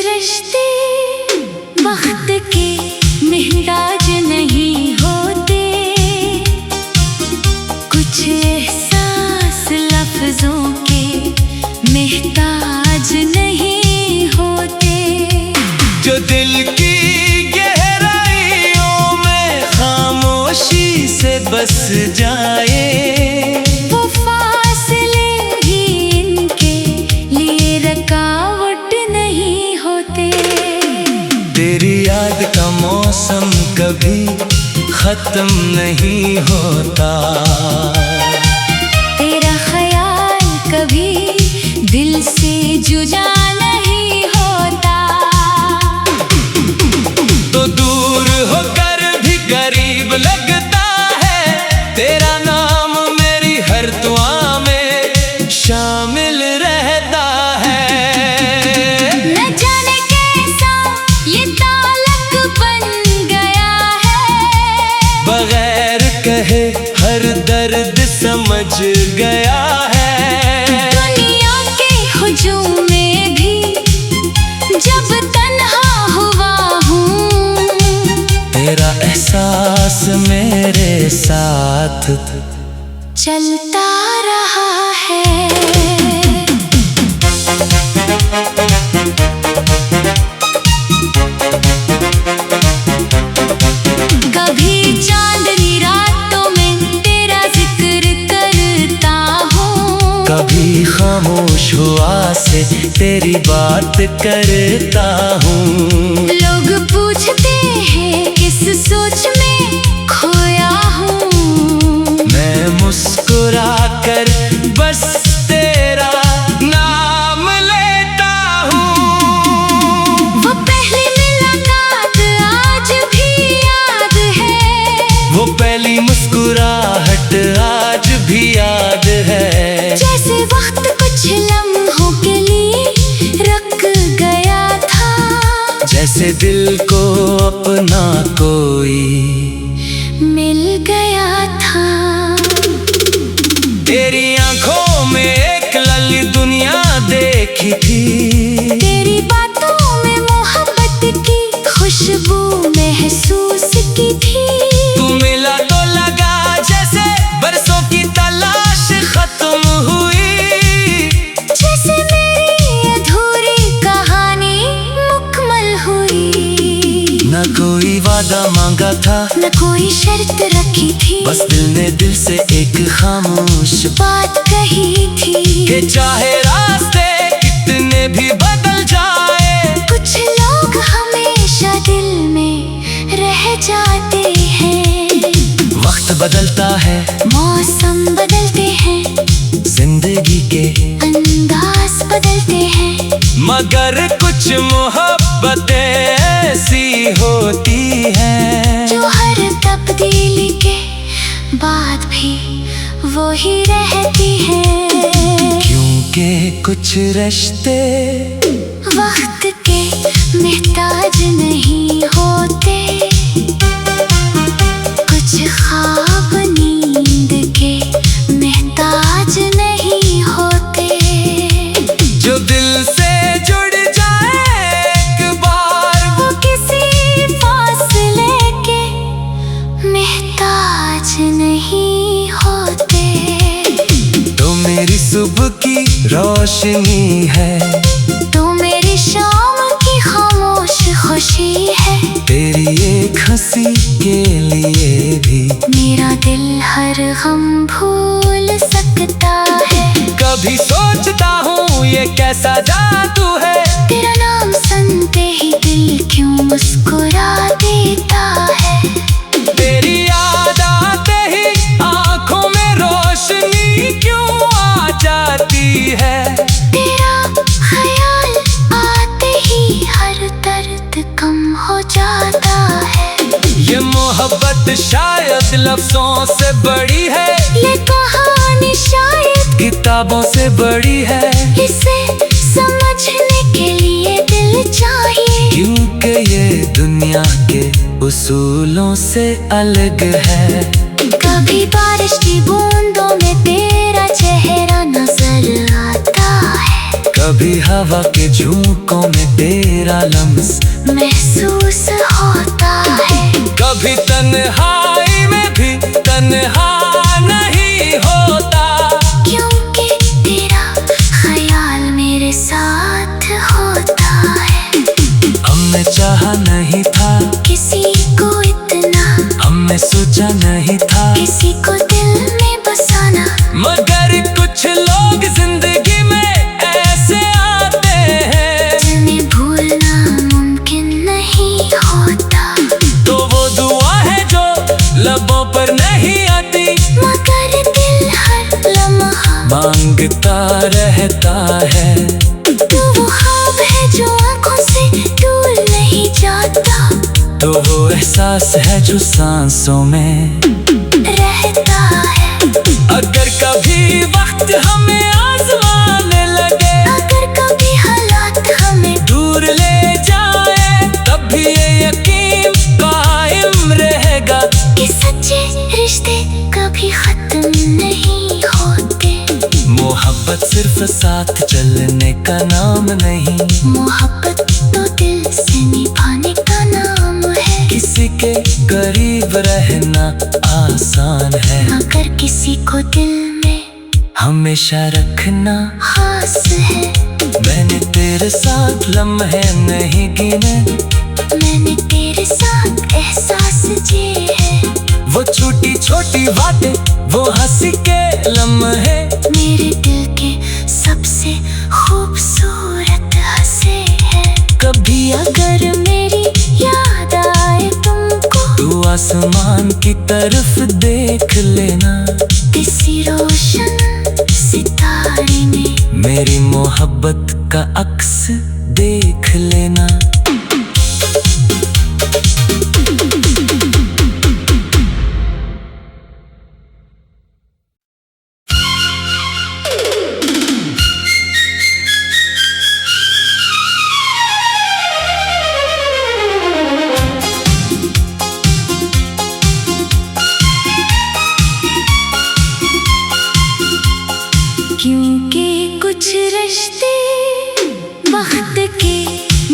रिश्ते वक्त के महताज नहीं होते, कुछ एहसास लफ्जों के महताज नहीं होते। जो दिल की गहराइयों में खामोशी से बस जाए, वो फासले भी इनके लिए रुकावट नहीं होते। तेरी याद का मौसम कभी खत्म नहीं होता, तेरा ख्याल कभी दिल से जुदा नहीं होता। तो दूर होकर भी करीब लगता है, तेरा नाम मेरी हर दुआ में शामिल रहता है। न जाने कैसा ये ताल्लुक बन गया है, बगैर कहे हर दर्द समझ गया है। दुनिया के हुजूम में भी जब तन्हा हुआ हूँ, तेरा एहसास मेरे साथ चलता रहा है। कभी चांदनी रातों में तेरा जिक्र करता हूँ, कभी खामोश हुआ से तेरी बात करता हूँ। लोग पूछते हैं किस सोच में खोया हूँ, मैं मुस्कुरा कर बस तेरा नाम लेता हूँ। वो पहली मुलाकात आज भी याद है, वो पहली मुस्कुराहट आज भी याद है। जैसे वक्त कुछ लम्हों के लिए रुक गया था, जैसे दिल को अपना कोई मिल गया था। तेरी आंखों में एक लली दुनिया देखी थी, तेरी बातों में मोहब्बत की खुशबू महसूस की थी। तू मिला तो लगा जैसे बरसों की तलाश खत्म हुई, जैसे मेरी अधूरी कहानी मुकम्मल हुई। न कोई वादा मांगा था, न कोई शर्त रखी थी, बस दिल ने दिल से एक खामोश बात कही थी कि चाहे रास्ते कितने भी बदल जाए, कुछ लोग हमेशा दिल में रह जाते हैं। वक्त बदलता है, मौसम बदलते हैं, जिंदगी के अंदाज बदलते हैं, मगर कुछ मोहब्बतें ऐसी होती हैं जो हर तब्दीली के बाद भी वो ही रहती है। क्योंकि कुछ रिश्ते वक्त के महताज नहीं होते, कुछ ख्वाब नींद के महताज नहीं होते। जो दिल से जुड़ जाए एक बार, वो किसी फासले के महताज नहीं होते। तो मेरी सुबह की रोशनी है, तो मेरी शाम की खामोश खुशी है, तेरी एक हंसी के लिए भी मेरा दिल हर गम भूल सकता है। कभी सोचता हूँ ये कैसा जादू है, तेरा नाम सुनते ही दिल क्यों मुस्कुरा देता है। तेरी याद आते ही आंखों में रोशनी क्यों आ जाती है। तेरा ख्याल आते ही हर दर्द कम हो जाता है। ये मोहब्बत शायद लफ्जों से बड़ी है, ये कहानी शायद किताबों से बड़ी है, इसे समझने के लिए दिल चाहिए। क्योंकि ये दुनिया के उसूलों से अलग है। कभी बारिश की बूंदों में तेरा चेहरा नजर आता है, कभी हवा के झोंकों में तेरा लम्स महसूस होता है। कभी तन्हाई में भी तन्हा नहीं होता, क्योंकि तेरा ख्याल मेरे साथ होता है। हमने चाहा नहीं था किसी को इतना, हमने सोचा नहीं था किसी को दिल में बसाना, मगर कुछ लोग जिंदगी में ऐसे आते हैं जिन्हें भूलना मुमकिन नहीं होता। तो वो दुआ है जो लबों पर नहीं आती, मगर दिल हर लम्हा मांगता रहता है। तो वो ख्वाब है जो आंखों से दूर नहीं जाता, तो वो एहसास है जो सांसों में रहता है। अगर कभी वक्त हमें आजमाने लगे, अगर कभी हालात हमें दूर ले जाए, तब भी ये यकीन कायम रहेगा कि सच्चे रिश्ते कभी खत्म नहीं होते। मोहब्बत सिर्फ साथ चलने का नाम नहीं, मोहब्बत तो दिल से निभाने का नाम है। किसी के करीब रहना आसान है, मगर किसी को दिल में हमेशा रखना खास है। मैंने तेरे साथ लम्हे नहीं गिने, मैंने तेरे साथ एहसास जिए हैं। वो छोटी छोटी बातें, वो हंसी के लम्हे, मेरे दिल के सबसे खूबसूरत हंसे हैं। कभी अगर मेरी याद आए तुमको, तू आसमान की तरफ देख लेना, किसी रोशन सितारे में मेरी मोहब्बत का अक्स देख लेना। क्योंकि कुछ रिश्ते वक्त के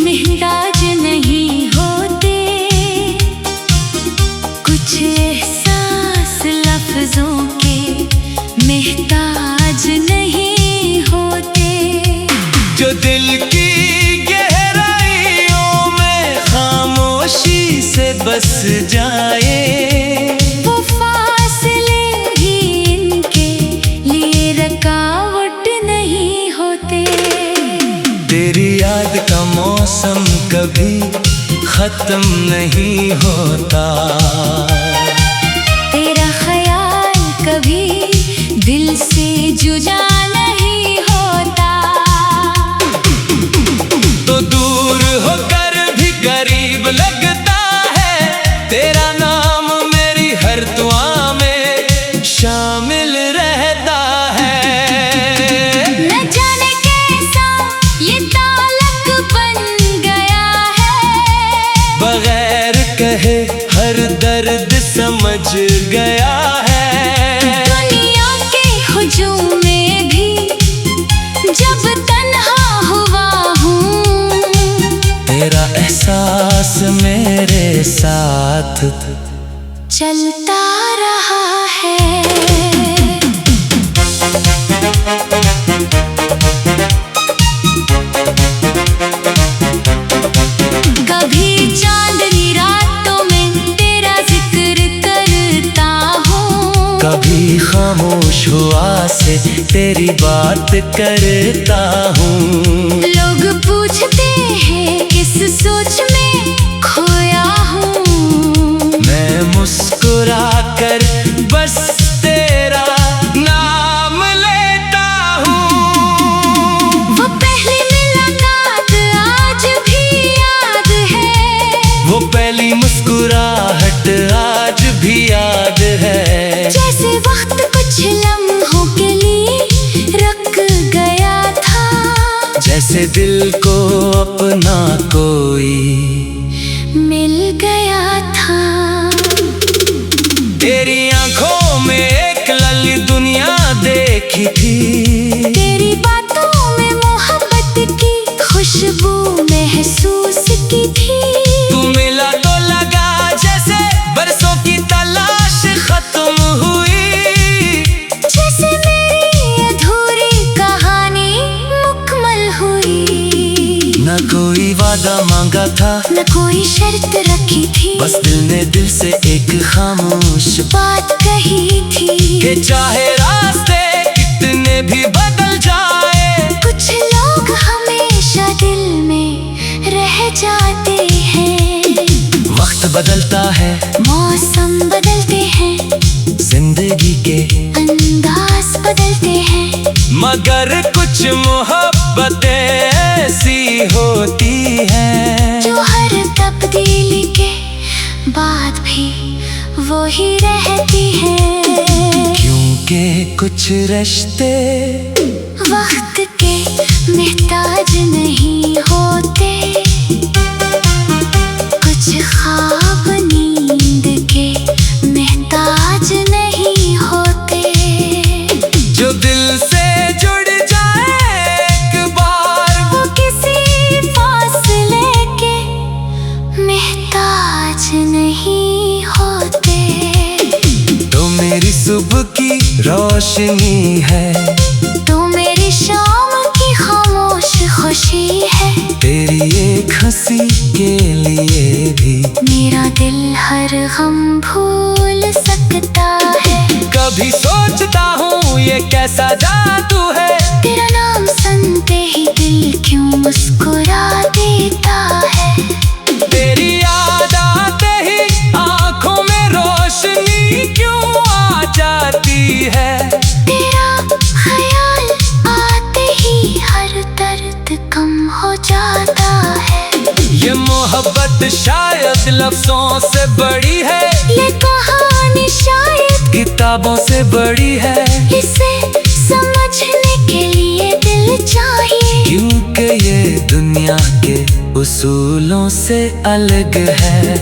महताज नहीं होते, कुछ एहसास लफ्जों के महताज नहीं होते। जो दिल की गहराइयों में खामोशी से बस जाए, वो फासले भी इनके लिए रुकावट नहीं होते। तेरी याद का मौसम कभी खत्म नहीं होता, तेरा ख्याल कभी दिल से जुदा नहीं होता। तो दूर होकर भी करीब लगता है, तेरा नाम मेरी हर दुआ में शामिल रहता है। न जाने कैसा ये ताल्लुक बन गया है, बगैर कहे हर दर्द समझ गया है। दुनिया के हुजूम में भी जब तन्हा हुआ हूँ, तेरा एहसास मेरे साथ चलता रहा है। कभी चांदनी रातों में तेरा जिक्र करता हूँ, कभी खामोश हुआ से तेरी बात करता हूँ। लोग पूछते हैं किस सोच में खोया हूँ, मैं मुस्कुरा कर बस तेरा नाम लेता हूँ। वो पहली मुलाकात आज भी याद है, वो पहली मुस्कुराहट आज भी याद है। जैसे वक्त कुछ लम्हों के लिए रुक गया था, जैसे दिल को अपना कोई मिल गया था। तेरी आंखों में एक लली दुनिया देखी थी, तेरी बातों में मोहब्बत था, न कोई शर्त रखी थी, बस दिल ने दिल से एक खामोश बात कही थी कि चाहे रास्ते कितने भी बदल जाए, कुछ लोग हमेशा दिल में रह जाते हैं। वक्त बदलता है, मौसम बदलते हैं, जिंदगी के अंदाज बदलते हैं, मगर कुछ मोहब्बतें ऐसी होती हैं जो हर तब्दीली के बाद भी वो ही रहती हैं। क्योंकि कुछ रिश्ते वक्त के मोहताज नहीं होते, कुछ ख्वाब नींद के मोहताज नहीं होते। जो दिल से जुड़ जाए एक बार, वो किसी फासले के मोहताज नहीं होते। तो मेरी सुबह की रोशनी है, तो मेरी शाम की खामोश खुशी है, तेरी एक हंसी के लिए भी मेरा दिल हर गम भूल सकता है। कभी सोचता हूँ ये कैसा जादू है, तेरा नाम सुनते ही दिल क्यों मुस्कुरा देता है। तेरी याद आते ही आंखों में रोशनी क्यों आ जाती है। तेरा ख्याल आते ही हर दर्द कम हो जाता है। ये मोहब्बत शायद लफ्जों से बड़ी है, ये कहानी शायद किताबों से बड़ी है, इसे समझने के लिए दिल चाहिए। क्योंकि ये दुनिया के उसूलों से अलग है।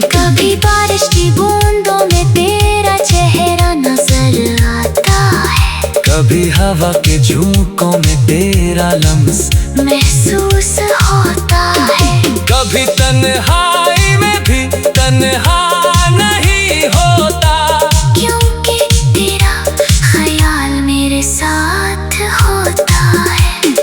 कभी बारिश की बूंदों में तेरा चेहरा नजर आता है, कभी हवा के झोंकों में तेरा लम्स महसूस होता है। कभी तन्हाई में भी तन्हा नहीं होता, क्योंकि तेरा ख्याल मेरे साथ होता है।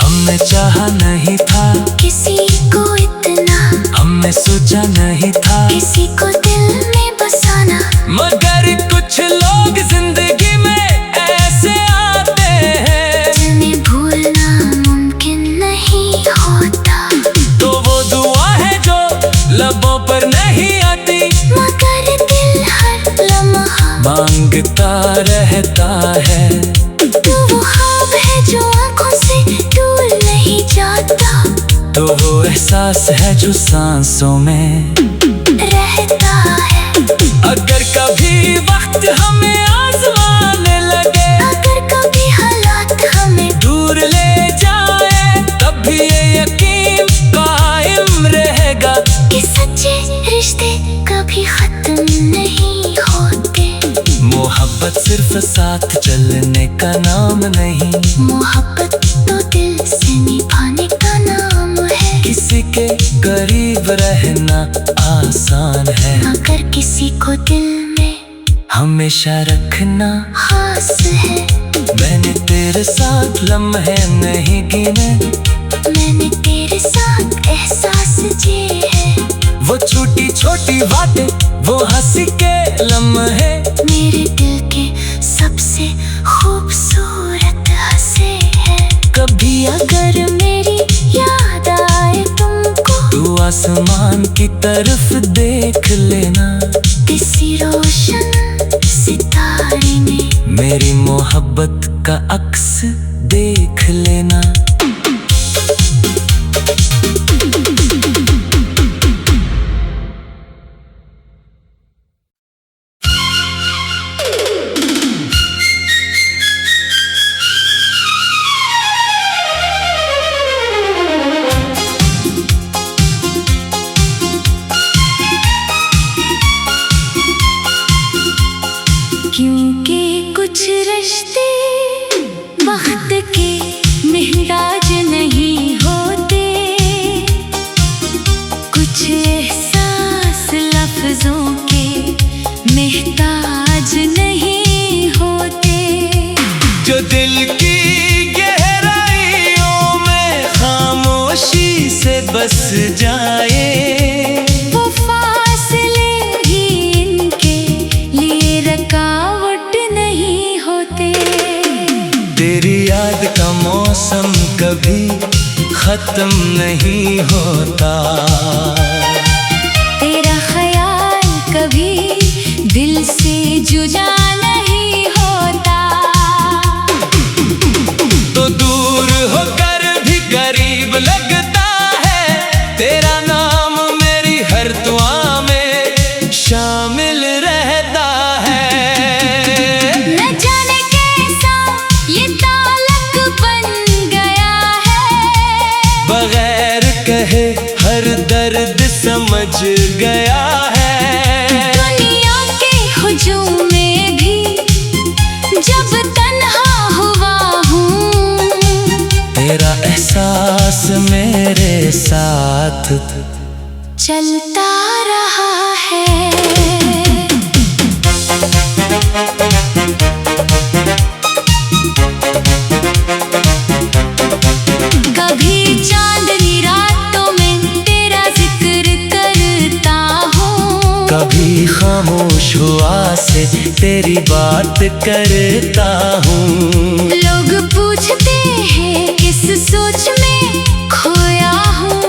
हमने चाहा नहीं था किसी को इतना, हमने सोचा नहीं था किसी को दिल में बसाना, मगर कुछ लोग जिंदगी में ऐसे आते हैं जिन्हें भूलना मुमकिन नहीं होता। तो वो दुआ है जो लबों पर नहीं आती, मगर दिल हर लम्हा मांगता रहता है। तो वो ख्वाब है जो आंखों से दूर नहीं जाता, तो वो एहसास है जो सांसों में रहता है। अगर कभी वक्त हमें आजमाने लगे, अगर कभी हालात हमें दूर ले जाए, तब भी ये यकीन कायम रहेगा कि सच्चे रिश्ते कभी खत्म नहीं होते। मोहब्बत सिर्फ साथ चलने का नाम नहीं, मोहब्बत तो दिल से निभाने का नाम है। किसी के करीब रहना आसान है, मगर किसी को दिल में हमेशा रखना खास है। मैंने तेरे साथ लम्हे नहीं गिने, मैंने तेरे साथ एहसास जिए हैं। वो छोटी छोटी बातें, वो हंसी के लम्हे, मेरे दिल के सबसे खूबसूरत हंसे हैं। कभी अगर मेरी याद आए तुमको, तू आसमान की तरफ देख लेना, किसी रोशन सितारे में मेरी मोहब्बत का अक्स देख लेना। क्योंकि कुछ रिश्ते वक्त के मोहताज नहीं होते, कुछ एहसास लफ्जों के मोहताज नहीं होते। जो दिल की गहराइयों में खामोशी से बस जाए, कभी खत्म नहीं होता। तेरा ख्याल कभी दिल से जुदा नहीं होता। तो दूर होकर भी करीब लगता है, तेरा नाम मेरी हर दुआ में शामिल रहता है। न जाने कैसा ये ताल्लुक बन गया है, बगैर कहे हर दर्द समझ गया है। दुनिया के हुजूम में भी जब तन्हा हुआ हूँ, तेरा एहसास मेरे साथ चलता रहा है। कभी चांदनी रातों में तेरा जिक्र करता हूँ, कभी खामोश हुआ से तेरी बात करता हूँ। लोग पूछते हैं किस सोच में खोया हूँ,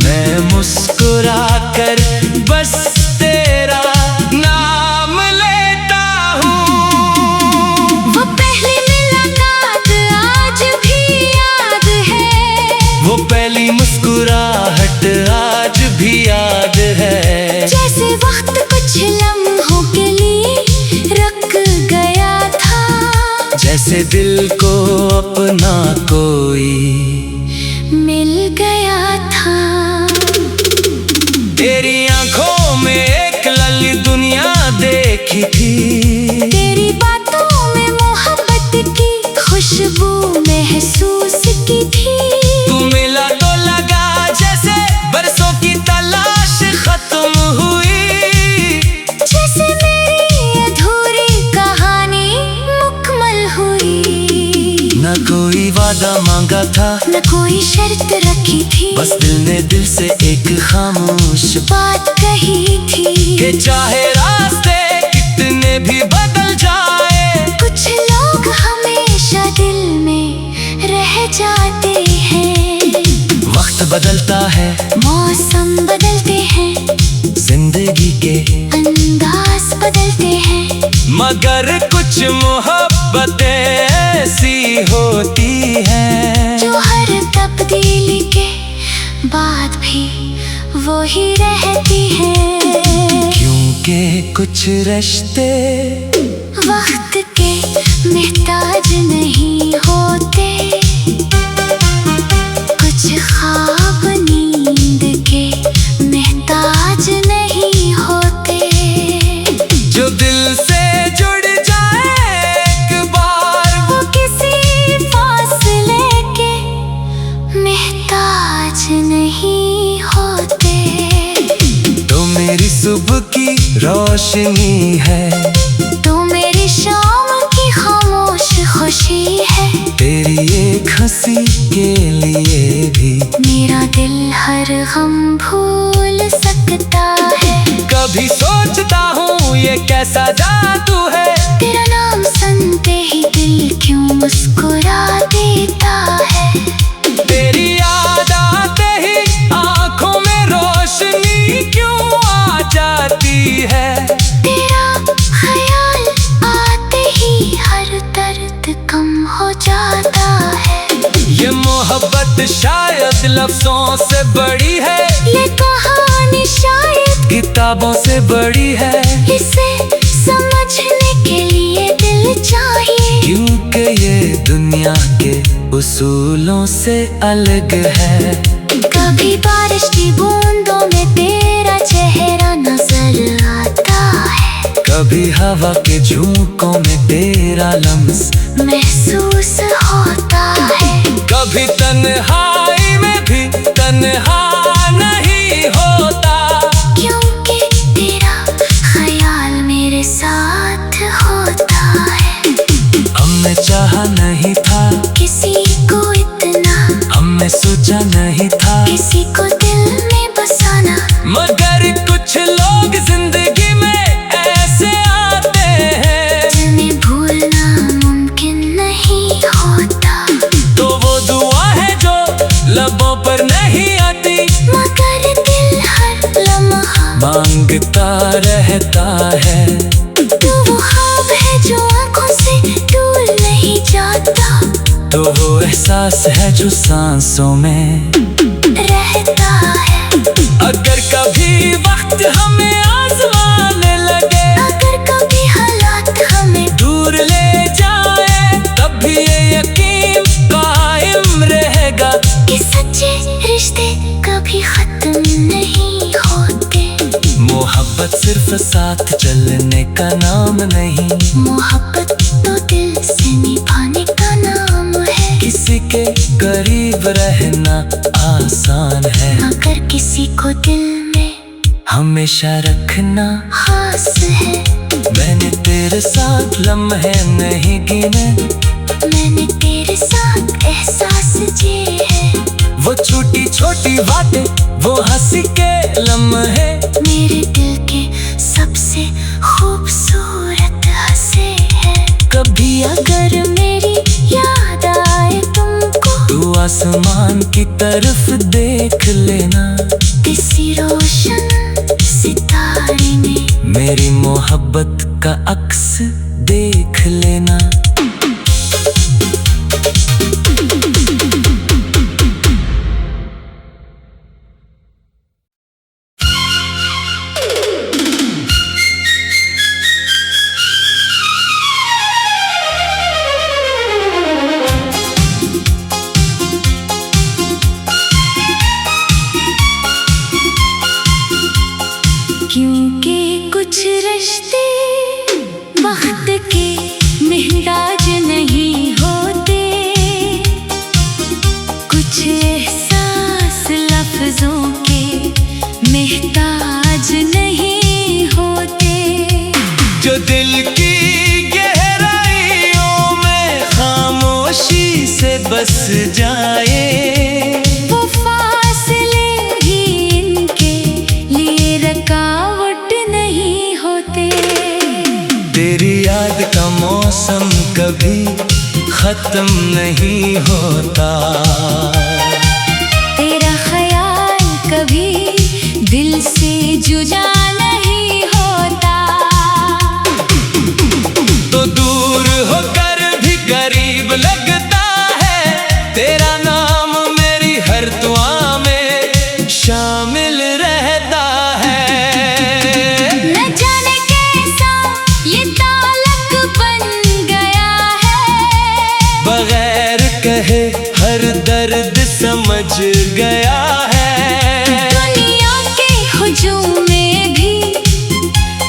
मैं मुस्कुरा कर बस तेरा नाम लेता हूँ। वो पहली मुलाकात आज भी याद है, वो पहली मुस्कुराहट आज भी याद है। जैसे वक्त कुछ लम्हों के लिए रुक गया था, जैसे दिल को अपना कोई मिल गया था। तेरी आंखों में एक लली दुनिया देखी थी, तेरी बातों में मोहब्बत की खुशबू महसूस की थी। तू मिला तो लगा जैसे बरसों की तलाश खत्म हुई, जैसे मेरी अधूरी कहानी मुकम्मल हुई। न कोई वादा मांगा था, न कोई शर्त रखी थी, बस दिल ने दिल से एक खामोश बात कही थी कि चाहे रास्ते कितने भी बदल जाए, कुछ लोग हमेशा दिल में रह जाते हैं। वक्त बदलता है, मौसम बदलते हैं, जिंदगी के अंदाज बदलते हैं, मगर कुछ मोहब्बतें ऐसी होती हैं जो हर तब्दीली के बाद भी वो ही रहती है। क्योंकि कुछ रिश्ते वक्त के मोहताज नहीं होते, कुछ ख्वाब नींद के मोहताज नहीं होते। जो दिल से जुड़ जाए एक बार, वो किसी फासले के मोहताज नहीं होते। तो मेरी सुबह की रोशनी है, तो मेरी शाम की खामोश खुशी है। तेरी एक हंसी के लिए भी मेरा दिल हर गम भूल सकता है। कभी सोचता हूँ ये कैसा जादू है, तेरा नाम सुनते ही दिल क्यों मुस्कुरा देता है। तेरी याद आते ही आंखों में रोशनी क्यों आ जाती है। तेरा ख्याल आते ही हर दर्द कम हो जाता है। ये मोहब्बत शायद लफ्जों से बड़ी है, ये कहानी शायद किताबों से बड़ी है, इसे समझने के लिए दिल चाहिए। क्योंकि ये दुनिया के उसूलों से अलग है। कभी बारिश की बूंदों में तेरा चेहरा नजर आता है, कभी हवा के झोंकों में तेरा लम्स महसूस होता है। कभी तन्हाई में भी तन्हा नहीं होता, क्योंकि तेरा ख्याल मेरे साथ होता है। हमने चाहा नहीं था किसी को इतना, हमने सोचा नहीं था किसी को दिल में बसाना, मगर कुछ लोग जिंदगी में ऐसे आते हैं जिन्हें भूलना मुमकिन नहीं होता। तो वो दुआ लबों पर नहीं आती, मगर दिल हर लम्हा मांगता रहता है। तो वो ख्वाब है जो आंखों से दूर नहीं जाता, तो वो एहसास है जो सांसों में रहता है। अगर कभी वक्त हमें आजमाने लगे, अगर कभी हालात हमें दूर ले जाए, तब भी ये यकीन कायम रहेगा कि सच्चे रिश्ते कभी खत्म नहीं होते। मोहब्बत सिर्फ साथ चलने का नाम नहीं, मोहब्बत तो दिल से निभाने का नाम है। किसी के करीब रहना आसान है, मगर किसी को दिल में हमेशा रखना खास है। मैंने तेरे साथ लम्हे नहीं गिने, मैंने तेरे साथ एहसास जिए हैं। वो छोटी छोटी बातें, वो हंसी के लम्हे, मेरे दिल के सबसे खूबसूरत हंसे हैं। कभी अगर मेरी याद आए तुमको, तू आसमान की तरफ देख लेना, किसी रोशन सितारे में मेरी मोहब्बत का अक्स देख लेना। क्योंकि कुछ रिश्ते वक्त के मोहताज नहीं होते, कुछ एहसास लफ्जों के मोहताज नहीं होते। जो दिल की गहराइयों में खामोशी से बस जाए, वो फासले भी इनके लिए रुकावट नहीं होते। तेरी याद का मौसम कभी खत्म नहीं होता, तेरा ख्याल कभी दिल से जुदा नहीं होता। तो दूर होकर भी करीब लगता है, तेरा नाम मेरी हर दुआ में शामिल रहता है। न जाने कैसा ये ताल्लुक बन गया है, बगैर कहे हर दर्द समझ गया है। दुनिया के हुजूम में भी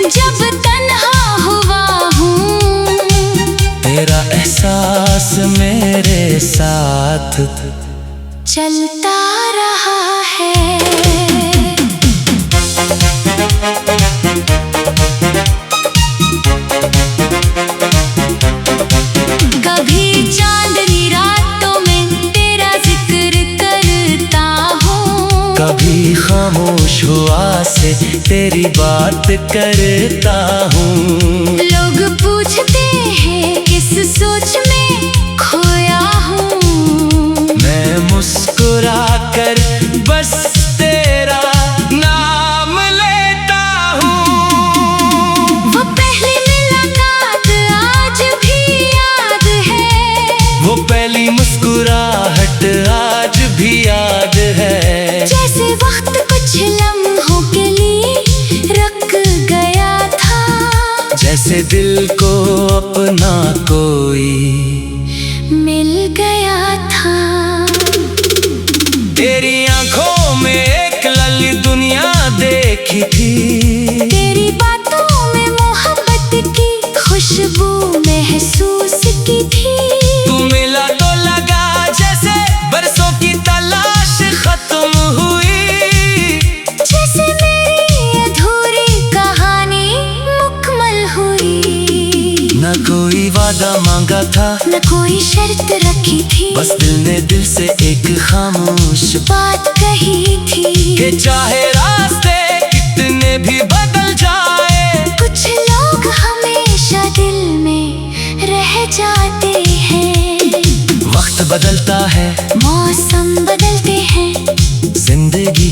जब तन्हा हुआ हूँ, तेरा एहसास मेरे साथ चलता रहा है। कभी चांदनी रातों में तेरा जिक्र करता हूँ, कभी खामोश हुआ से तेरी बात करता हूँ। लोग पूछते हैं किस सोच में खोया हूँ, मैं मुस्कुरा कर बस तेरा नाम लेता हूँ। वो पहली मुलाकात आज भी याद है, वो पहली मुस्कुराहट आज भी याद है। जैसे वक्त कुछ लम्हों के लिए रुक गया था, जैसे दिल को अपना कोई मिल गया था। तेरी आंखों में एक लली दुनिया देखी थी, तेरी बातों में मोहब्बत की खुशबू महसूस की थी। तू मिला तो लगा जैसे बरसों की तलाश खत्म हुई, जैसे मेरी अधूरी कहानी मुकम्मल हुई। न कोई वादा मांगा था, न कोई शर्त रखी थी, बस दिल ने दिल से एक खामोश बात कही थी कि चाहे रास्ते कितने भी बदल जाए, कुछ लोग हमेशा दिल में रह जाते हैं। वक्त बदलता है, मौसम बदलते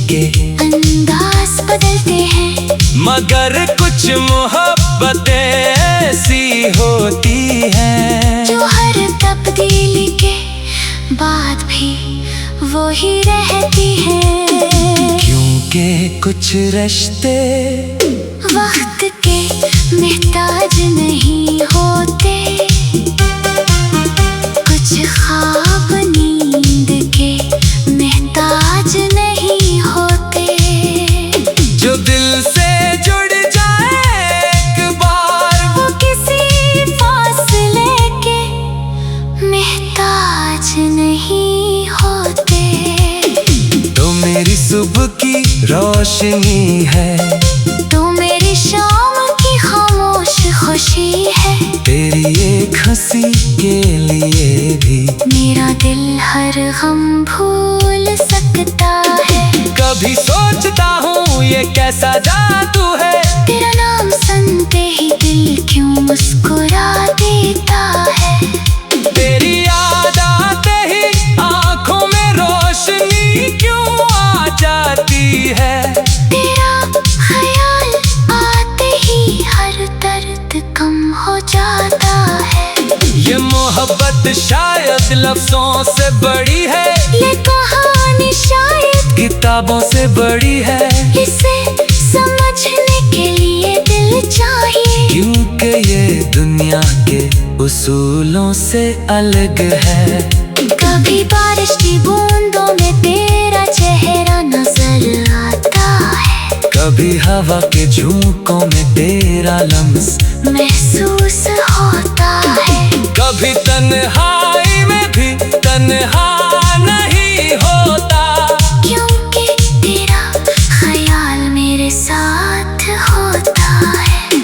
के अंदाज बदलते हैं, मगर कुछ मोहब्बतें ऐसी होती हैं जो हर तब्दीली के बाद भी वो ही रहती हैं। क्योंकि कुछ रिश्ते वक्त के मोहताज नहीं होते, कुछ ख्वाब नींद के मोहताज नहीं होते। जो दिल से जुड़ जाए एक बार, वो किसी फासले के मोहताज नहीं होते। तो मेरी सुबह की रोशनी है, तो मेरी शाम की खामोश खुशी है। तेरी एक हंसी के लिए भी मेरा दिल हर गम भूल सकता है। कभी सोचता हूँ ये कैसा जादू है, तेरा नाम सुनते ही दिल क्यों मुस्कुरा देता है। तेरी याद आते ही आंखों में रोशनी क्यों आ जाती है। तेरा ख्याल आते ही हर दर्द कम हो जाता है। ये मोहब्बत शायद लफ्जों से बड़ी है, ये कहानी शायद किताबों से बड़ी है। इसे समझने के लिए दिल चाहिए, क्योंकि ये दुनिया के उसूलों से अलग है। कभी बारिश की बूंदों में तेरा चेहरा नजर आता है, कभी हवा के झोंकों में तेरा लम्स महसूस होता है। कभी तन्हाई में भी तन्हा नहीं होता, क्योंकि तेरा ख्याल मेरे साथ होता है।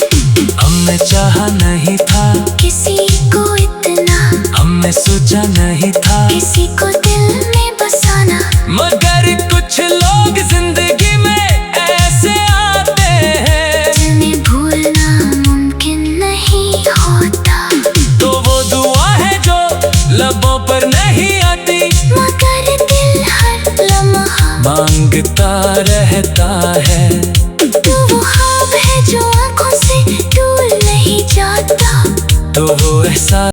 हमने चाहा नहीं था किसी को इतना, हमने सोचा नहीं था किसी को दिल में बसाना, मगर कुछ लोग जिंदगी में ऐसे आते हैं जिन्हें भूलना मुमकिन नहीं होता। तो वो दुआ है जो लबों पर नहीं आती, मगर दिल हर लम्हा मांगता रहता है। तो वो ख्वाब है जो आंखों से दूर नहीं जाता। तो वो एहसास